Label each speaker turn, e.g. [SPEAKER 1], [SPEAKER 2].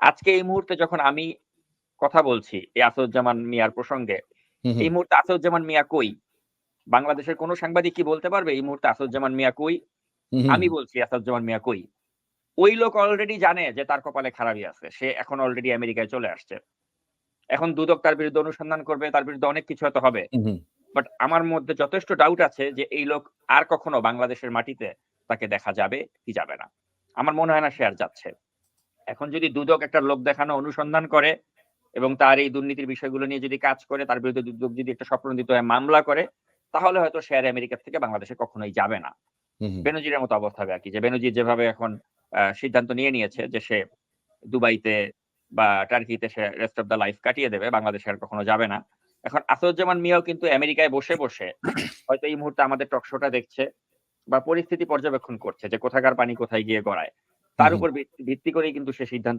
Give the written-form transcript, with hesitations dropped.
[SPEAKER 1] আজকে এই মুহূর্তে যখন আমি কথা বলছি এই আসাদুজ্জামান মিয়ার প্রসঙ্গে,
[SPEAKER 2] হুম, হুম,
[SPEAKER 1] এই মুহূর্তে আসাদুজ্জামান মিয়া কই? বাংলাদেশের কোন সাংবাদিক কি বলতে পারবে এই মুহূর্তে আসাদুজ্জামান মিয়া কই?
[SPEAKER 2] হুম, হুম,
[SPEAKER 1] আমি বলছি আসাদুজ্জামান মিয়া কই? ওই লোক অলরেডি জানে যে তার কপালে খারাপই আছে। সে এখন অলরেডি আমেরিকায় চলে আসছে। এখন দুদক তার বিরুদ্ধে অনুসন্ধান করবে, তার বিরুদ্ধে অনেক কিছু হয়তো হবে।
[SPEAKER 2] হুম, হুম,
[SPEAKER 1] বাট আমার মধ্যে যথেষ্ট ডাউট আছে যে এই লোক আর কখনো বাংলাদেশের মাটিতে তাকে দেখা যাবে কি যাবে না। আমার মনে হয় না সে আর যাচ্ছে। এখন যদি দুদক একটা লোক দেখানো অনুসন্ধান করে এবং তার এই দুর্নীতির বিষয়গুলো নিয়ে যদি কাজ করে, তার বিরুদ্ধে দুদক যদি একটা স্বপ্রণোদিত হয়ে মামলা করে, তাহলে হয়তো সে আর আমেরিকা থেকে বাংলাদেশে কখনোই যাবে না।
[SPEAKER 2] হুম, হুম,
[SPEAKER 1] বেনজিরের মতো অবস্থা হবে আরকি। যে বেনজির যেভাবে এখন সিদ্ধান্ত নিয়েছে যে সে দুবাইতে বা টার্কিতে সে রেস্ট অফ দ্যা লাইফ কাটিয়ে দেবে। বাংলাদেশে আর কখনো যাবে না। এখন আসাদুজ্জামান মিয়াও কিন্তু আমেরিকায় বসে হয়তো এই মুহূর্তে আমাদের টক শোটা দেখছে বা পরিস্থিতি পর্যবেক্ষণ করছে যে কোথাকার পানি কোথায় গিয়ে গড়ায়।
[SPEAKER 2] হুম,
[SPEAKER 1] তার
[SPEAKER 2] হুম।
[SPEAKER 1] উপর ভিত্তি করেই কিন্তু সে সিদ্ধান্ত